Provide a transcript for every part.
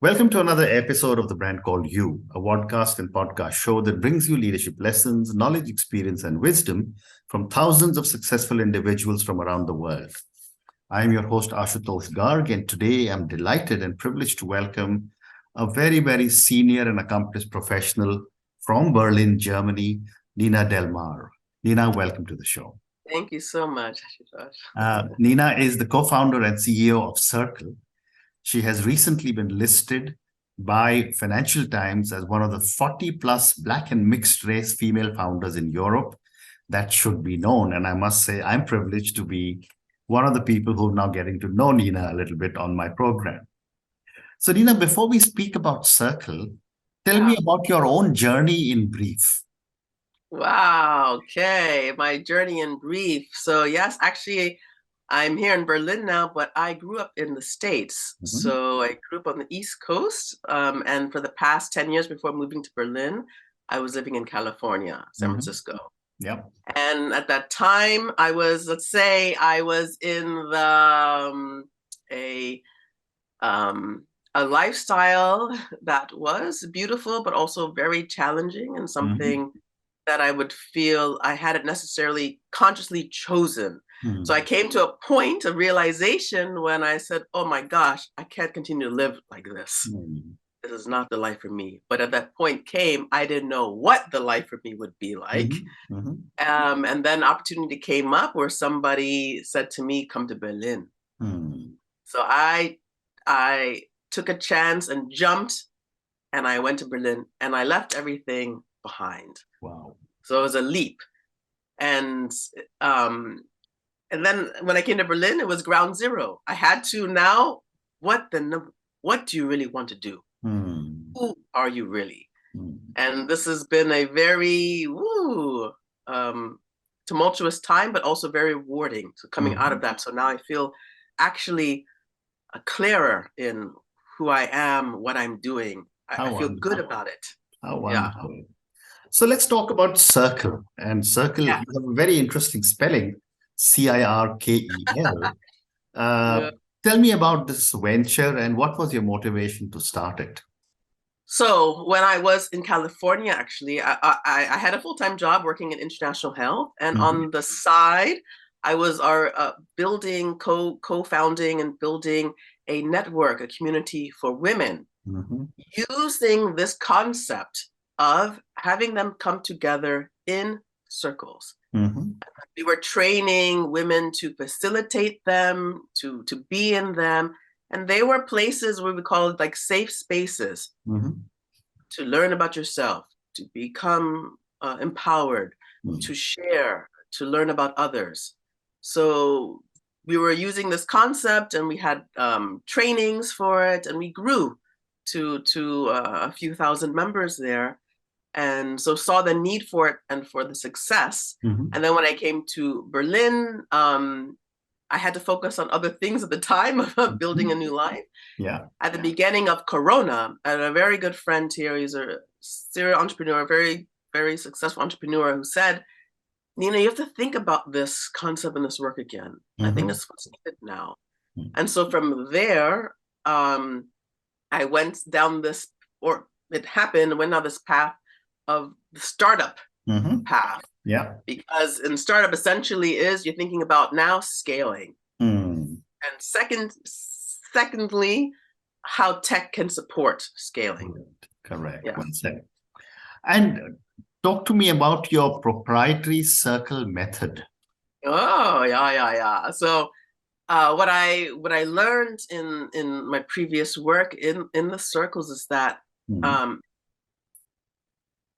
Welcome to another episode of The Brand Called You, a podcast and podcast show that brings you leadership lessons, knowledge, experience, and wisdom from thousands of successful individuals from around the world. I am your host, Ashutosh Garg, and today I'm delighted and privileged to welcome a very senior and accomplished professional from Berlin, Germany, Nina Del Marr. Nina, welcome to the show. Thank you so much, Ashutosh. Nina is the co-founder and CEO of CIRKEL. She has recently been listed by Financial Times as one of the 40 plus Black and mixed race female founders in Europe. That should be known. And I must say, I'm privileged to be one of the people who are now getting to know Nina a little bit on my program. So Nina, before we speak about CIRKEL, tell me about your own journey in brief. Wow. Okay. My journey in brief. So yes, actually, I'm here in Berlin now, but I grew up in the States. Mhm. So I grew up on the East Coast. And for the past 10 years before moving to Berlin, I was living in California, San Francisco. Yep. And at that time, I was, let's say, I was in the a lifestyle that was beautiful, but also very challenging and something that I would feel I hadn't necessarily consciously chosen. So I came to a point of realization when I said, oh my gosh, I can't continue to live like this. This is not the life for me. But at that point came, I didn't know what the life for me would be like. And then opportunity came up where somebody said to me, come to Berlin. So I took a chance and jumped, and I went to Berlin, and I left everything behind. Wow. So it was a leap. And then when I came to Berlin, it was ground zero. I had to now, what do you really want to do? Who are you really? And this has been a very tumultuous time, but also very rewarding. So coming out of that, so now I feel actually clearer in who I am, what I'm doing. I feel good about it. How wonderful. Yeah. So let's talk about CIRKEL. And CIRKEL, you have a very interesting spelling, CIRKEL. Tell me about this venture and what was your motivation to start it? So when I was in California, actually, I had a full-time job working in international health. And on the side, I was building, co-founding and building a network, a community for women, using this concept of having them come together in circles. We were training women to facilitate them, to be in them. And they were places where we call it like safe spaces to learn about yourself, to become empowered, to share, to learn about others. So we were using this concept, and we had trainings for it, and we grew to a few thousand members there. And so saw the need for it and for the success. And then when I came to Berlin, I had to focus on other things at the time of building a new life. At the beginning of Corona, I had a very good friend here. He's a serial entrepreneur, very successful entrepreneur, who said, Nina, you have to think about this concept and this work again. I think that's what's needed now. And so from there, I went down this, or it happened, went down this path of the startup path. Because in startup essentially is you're thinking about now scaling. And secondly, how tech can support scaling. Correct. Yeah. 1 second. And talk to me about your proprietary CIRKEL method. Oh, yeah. So what I learned in my previous work in the circles is that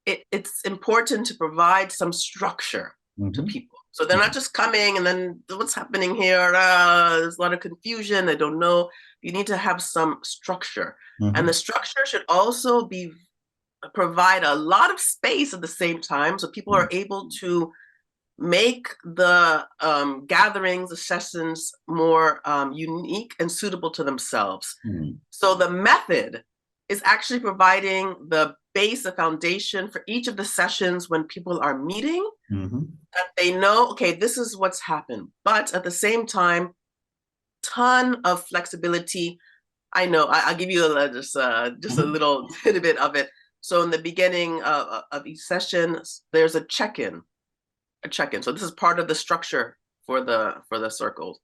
it's important to provide some structure to people. So they're not just coming and then what's happening here? There's a lot of confusion. They don't know. You need to have some structure. And the structure should also provide a lot of space at the same time, so people are able to make the gatherings, the sessions more unique and suitable to themselves. So the method is actually providing the base, the foundation for each of the sessions when people are meeting, that they know, okay, this is what's happened. But at the same time, ton of flexibility I know. I'll give you just a little bit of it. So in the beginning of each session, there's a check-in. So this is part of the structure for the circles.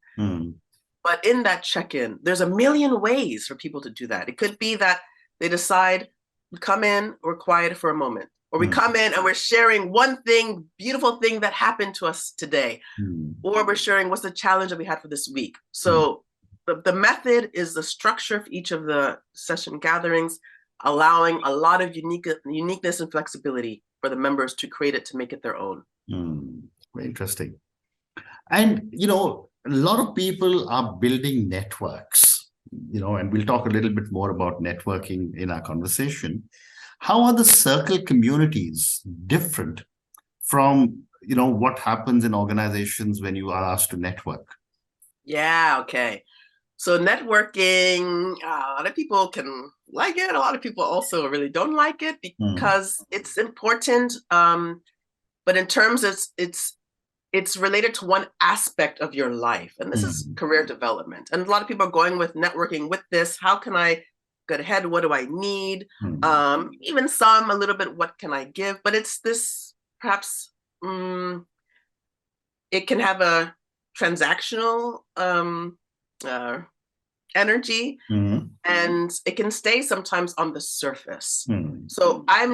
But in that check-in, there's a million ways for people to do that. It could be that they decide, we come in, we're quiet for a moment. Or we come in and we're sharing one thing, beautiful thing that happened to us today. Or we're sharing what's the challenge that we had for this week. So the method is the structure for each of the session gatherings, allowing a lot of uniqueness and flexibility for the members to create it, to make it their own. Very interesting. And, a lot of people are building networks, and we'll talk a little bit more about networking in our conversation. How are the circle communities different from, what happens in organizations when you are asked to network? Yeah, okay. So networking, a lot of people can like it. A lot of people also really don't like it because it's important. But in terms of it's related to one aspect of your life. And this is career development. And a lot of people are going with networking with this. How can I get ahead? What do I need? Even some, a little bit, what can I give? But it's this, perhaps, it can have a transactional energy, and it can stay sometimes on the surface. So I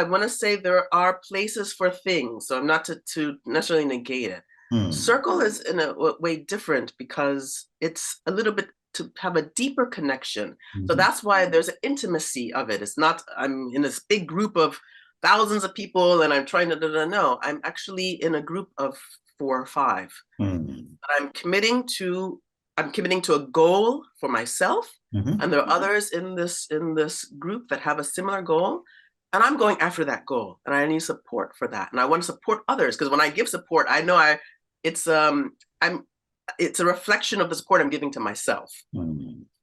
want to say there are places for things, so I'm not to necessarily negate it. Circle is in a way different because it's a little bit to have a deeper connection. So that's why there's an intimacy of it. It's not, I'm in this big group of thousands of people and I'm trying to no, I'm actually in a group of 4 or 5. I'm committing to a goal for myself, and there are others in this group that have a similar goal, and I'm going after that goal, and I need support for that, and I want to support others, because when I give support, I know it's a reflection of the support I'm giving to myself.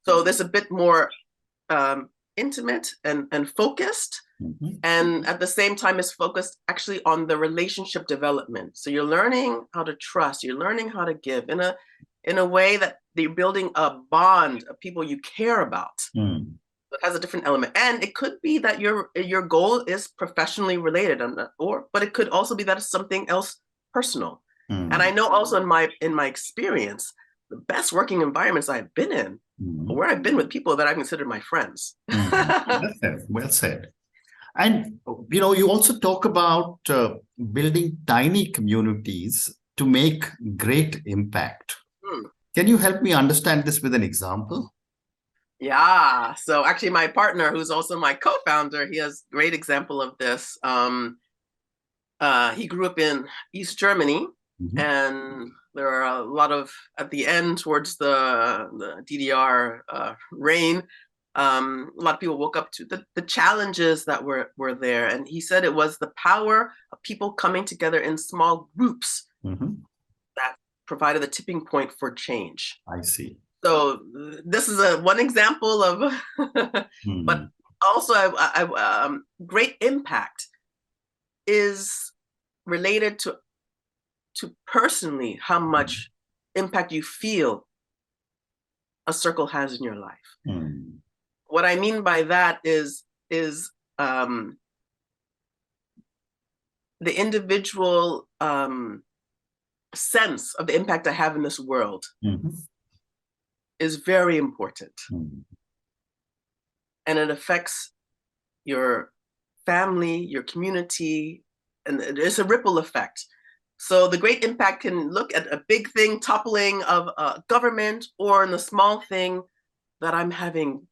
So there's a bit more intimate and focused, and at the same time is focused actually on the relationship development. So you're learning how to trust, you're learning how to give in a way that you're building a bond of people you care about. It has a different element, and it could be that your goal is professionally related, but it could also be that it's something else personal. And I know also in my experience, the best working environments I've been in, where I've been with people that I consider my friends. Well said. And you also talk about building tiny communities to make great impact. Can you help me understand this with an example? Yeah. So actually my partner, who's also my co-founder, he has a great example of this. He grew up in East Germany, and there are a lot of, at the end towards the DDR reign, a lot of people woke up to the challenges that were there. And he said it was the power of people coming together in small groups that provided the tipping point for change. I see. So this is one example of, but also great impact is related to personally how much impact you feel a circle has in your life. What I mean by that is the individual sense of the impact I have in this world is very important. And it affects your family, your community, and it's a ripple effect. So the great impact can look at a big thing toppling of government, or in the small thing that I'm having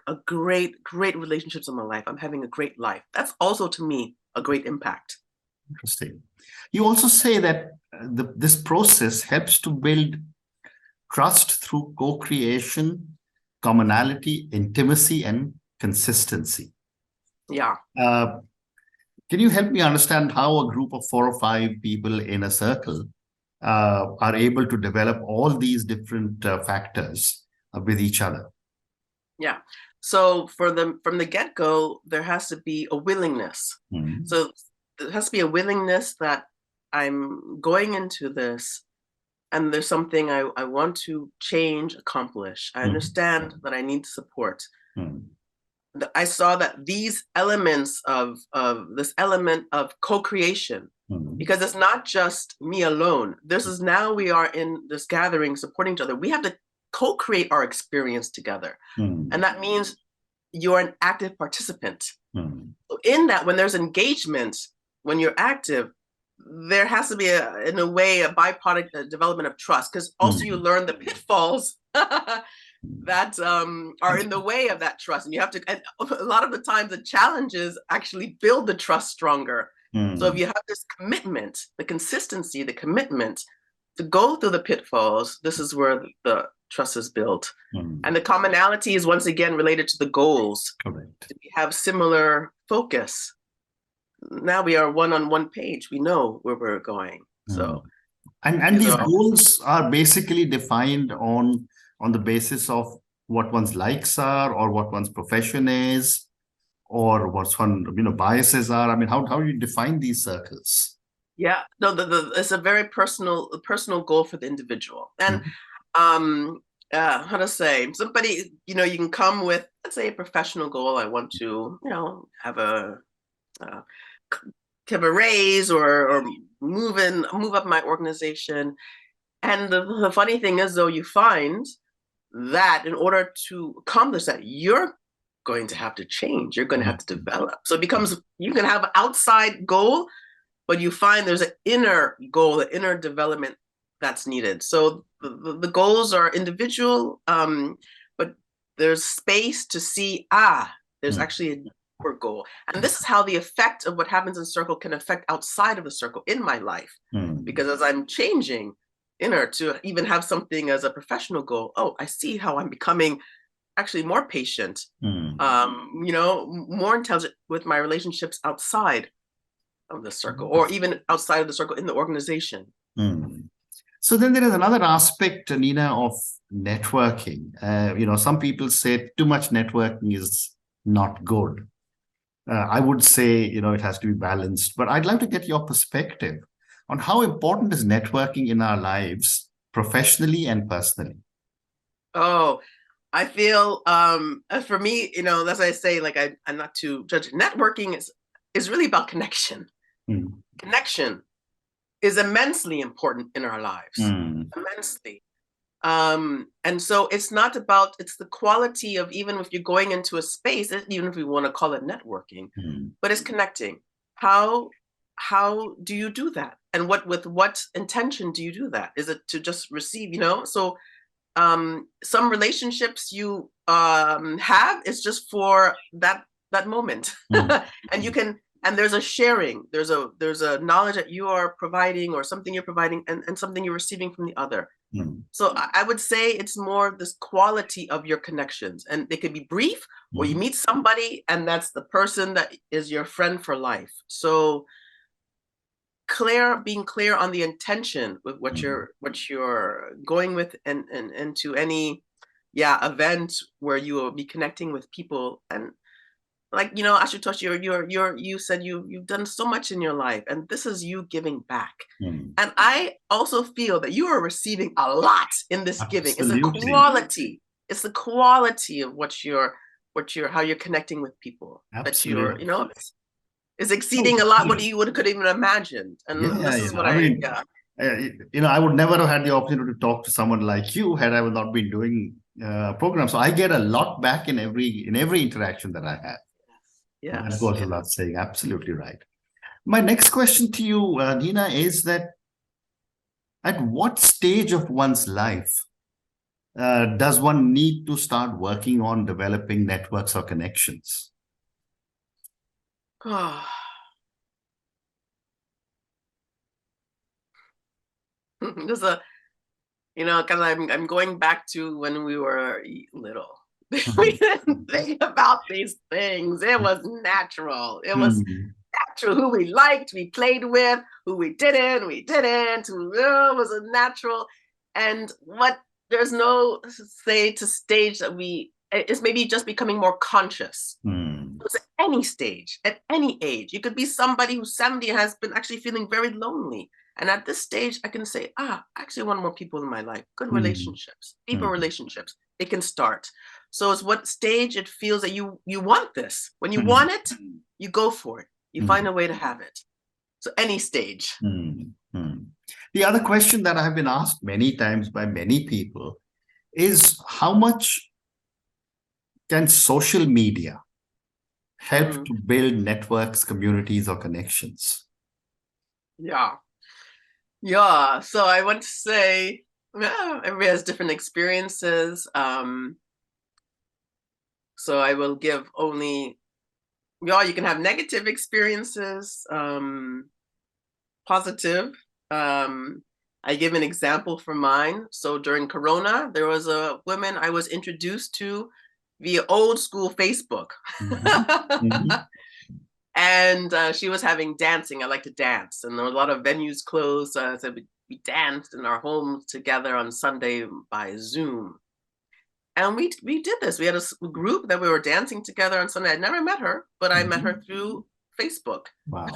a great relationships in my life. I'm having a great life. That's also, to me, a great impact. Interesting. You also say that this process helps to build trust through co-creation, commonality, intimacy, and consistency. Yeah. Can you help me understand how a group of 4 or 5 people in a circle are able to develop all these different factors with each other? Yeah. So from the get-go, there has to be a willingness. So there has to be a willingness that I'm going into this, and there's something I want to change, accomplish. I understand that I need support. I saw that these elements of this element of co-creation, because it's not just me alone. This is now we are in this gathering supporting each other. We have to co-create our experience together. And that means you're an active participant. In that, when there's engagement, when you're active, there has to be in a way a byproduct, a development of trust, because also you learn the pitfalls that are in the way of that trust. And you have to, and a lot of the times the challenges actually build the trust stronger. So if you have this commitment, the consistency, the commitment to go through the pitfalls, this is where the trust is built. And the commonality is once again related to the goals. Correct. We have similar focus. Now we are one on one page. We know where we're going. So, and these goals are basically defined on the basis of what one's likes are, or what one's profession is, or what one biases are. I mean, how do you define these circles? Yeah, no, it's a very personal goal for the individual. And how to say, somebody, you can come with, let's say, a professional goal. I want to, have a raise or move up my organization. And the funny thing is, though, you find that in order to accomplish that, you're going to have to change. You're going to have to develop. So it becomes, you can have an outside goal, but you find there's an inner goal, an inner development that's needed. So the goals are individual, but there's space to see, there's actually a deeper goal. And this is how the effect of what happens in circle can affect outside of the circle in my life. Because as I'm changing inner to even have something as a professional goal, I see how I'm becoming actually more patient, more intelligent with my relationships outside of the circle, or even outside of the circle in the organization. So then there is another aspect, Nina, of networking. Some people say too much networking is not good. I would say, it has to be balanced, but I'd like to get your perspective on how important is networking in our lives, professionally and personally. I feel, for me, as I say, like I'm not too judge. Networking is really about connection. Connection is immensely important in our lives, immensely. And so it's not about, it's the quality of, even if you're going into a space, even if we want to call it networking, but it's connecting. How do you do that? And with what intention do you do that? Is it to just receive, So some relationships you have is just for that moment. And you can, and there's a sharing, there's a knowledge that you are providing, or something you're providing, and something you're receiving from the other. So I would say it's more this quality of your connections, and they could be brief, or you meet somebody and that's the person that is your friend for life. So being clear on the intention with what you're going with, and to any event where you will be connecting with people. And like, Ashutosh, you said you've done so much in your life, and this is you giving back. And I also feel that you are receiving a lot in this giving. It's a quality. It's the quality of how you're connecting with people. Absolutely. That is exceeding a lot what you could even imagine. And this is what I would never have had the opportunity to talk to someone like you had I not been doing programs. So I get a lot back in every interaction that I have. That goes without saying. Absolutely right. My next question to you, Nina, is that at what stage of one's life does one need to start working on developing networks or connections? There's because I'm going back to when we were little. We didn't think about these things. It was natural. It was natural. Who we liked, we played with. Who we didn't. It was a natural. And there's no stage that it's maybe just becoming more conscious. It's at any stage, at any age. You could be somebody who's 70 and has been actually feeling very lonely. And at this stage, I can say, I actually want more people in my life, good relationships, deeper relationships. It can start. So it's what stage it feels that you want this. When you want it, you go for it. You find a way to have it. So any stage. The other question that I've been asked many times by many people is how much can social media help to build networks, communities, or connections? Yeah. So I want to say, everybody has different experiences. So I will give only, you can have negative experiences, positive. I give an example for mine. So during Corona, there was a woman I was introduced to via old school Facebook. And she was having dancing. I like to dance, and there were a lot of venues closed. So we danced in our homes together on Sunday by Zoom. And we did this. We had a group that we were dancing together on Sunday. I never met her, but I met her through Facebook. Wow.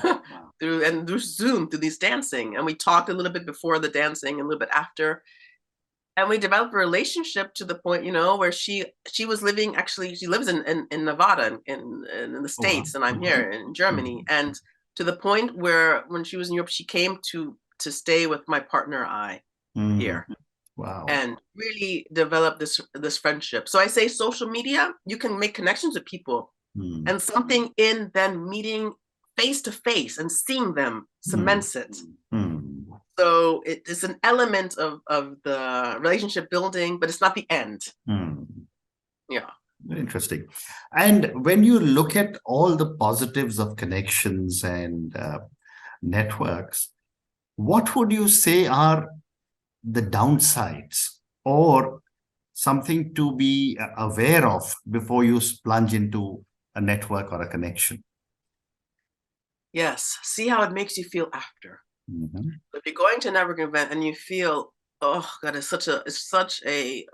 through Zoom, through these dancing. And we talked a little bit before the dancing and a little bit after. And we developed a relationship to the point, where she was living, actually, she lives in Nevada, in the States, and I'm here in Germany. And to the point where when she was in Europe, she came to stay with my partner, here. Wow. And really develop this friendship. So I say social media, you can make connections with people, and something in them meeting face to face and seeing them cements it. So it is an element of the relationship building, but it's not the end. Yeah. Very interesting. And when you look at all the positives of connections and networks, what would you say are the downsides or something to be aware of before you plunge into a network or a connection? Yes. See how it makes you feel after. If you're going to a networking event and you feel, oh God, it's such a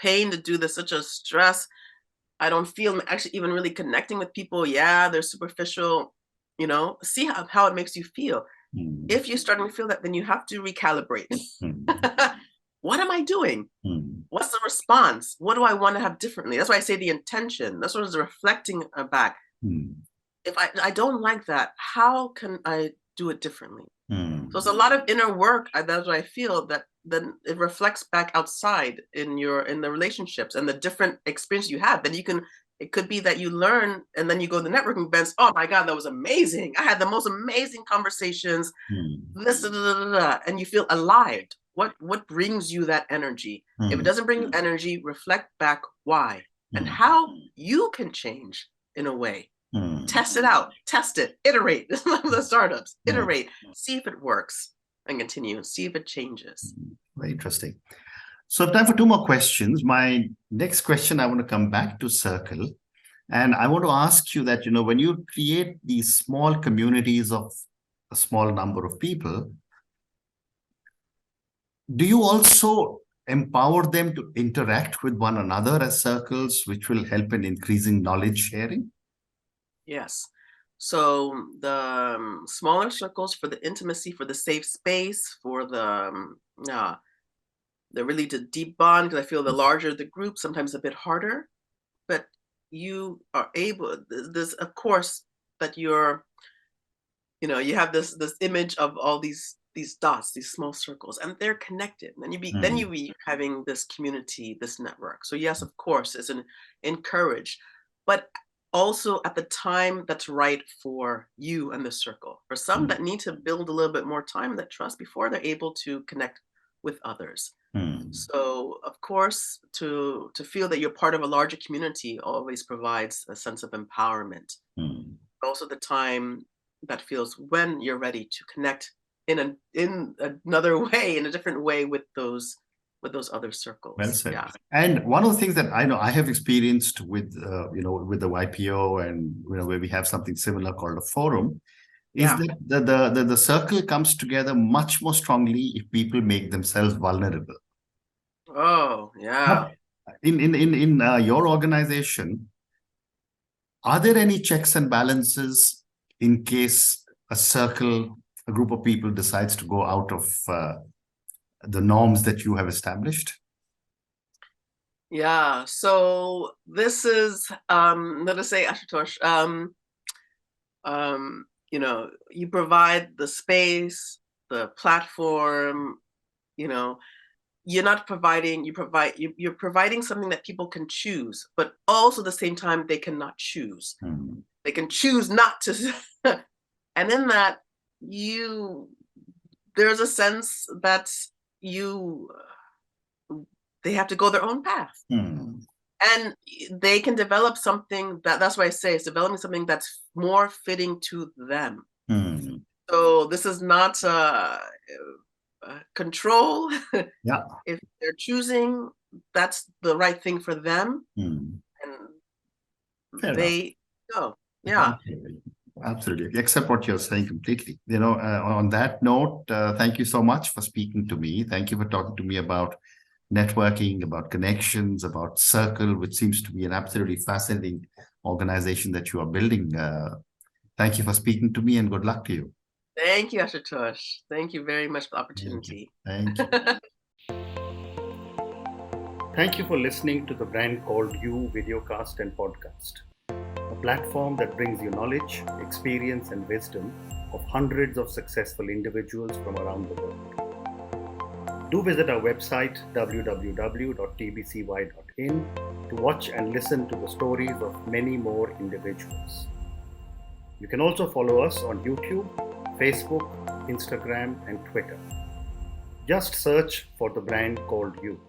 pain to do this, such a stress. I don't feel actually even really connecting with people. Yeah, they're superficial, see how it makes you feel. If you're starting to feel that, then you have to recalibrate. What am I doing? What's the response? What do I want to have differently? That's why I say the intention. That's what is reflecting back. If I don't like that, how can I do it differently? So it's a lot of inner work. That's what I feel, that then it reflects back outside in the relationships and the different experience you have. Then it could be that you learn and then you go to the networking events. Oh my God, that was amazing. I had the most amazing conversations. And you feel alive. What brings you that energy? If it doesn't bring you energy, reflect back why and how you can change in a way. Test it out, test it, iterate. The startups, iterate, see if it works, and continue, see if it changes. Very interesting. So time for two more questions. My next question, I want to come back to CIRKEL. And I want to ask you that, when you create these small communities of a small number of people, do you also empower them to interact with one another as circles, which will help in increasing knowledge sharing? Yes. So the smaller circles for the intimacy, for the safe space, for the really to deep bond, because I feel the larger the group, sometimes a bit harder, but you are able, there's of course that you have this image of all these dots, these small circles, and they're connected. And then you be having this community, this network. So yes, of course, it's encouraged, but also at the time that's right for you and the circle. For some that need to build a little bit more time, that trust before they're able to connect with others. So of course, to feel that you're part of a larger community always provides a sense of empowerment. Also the time that feels when you're ready to connect in another way, in a different way with those other circles. Well said. Yeah. And one of the things that I know I have experienced with with the YPO and where we have something similar called a forum, is that the circle comes together much more strongly if people make themselves vulnerable. Oh yeah. In your organization, are there any checks and balances in case a circle a group of people decides to go out of the norms that you have established? Yeah, so this is let us say, Ashutosh, you provide the space, the platform, you're not providing, you're providing something that people can choose, but also at the same time they cannot choose. They can choose not to. And in that, there's a sense that they have to go their own path. And they can develop something that's why I say it's developing something that's more fitting to them. So this is not control. Yeah. If they're choosing, that's the right thing for them. And they go. Yeah. Absolutely. Accept what you're saying completely. On that note, thank you so much for speaking to me. Thank you for talking to me about networking, about connections, about CIRKEL, which seems to be an absolutely fascinating organization that you are building. Thank you for speaking to me, and good luck to you. Thank you, Ashutosh. Thank you very much for the opportunity. Thank you. Thank you for listening to the Brand Called You videocast and podcast, a platform that brings you knowledge, experience, and wisdom of hundreds of successful individuals from around the world. Do visit our website www.tbcy.in to watch and listen to the stories of many more individuals. You can also follow us on YouTube, Facebook, Instagram, and Twitter. Just search for the Brand Called You.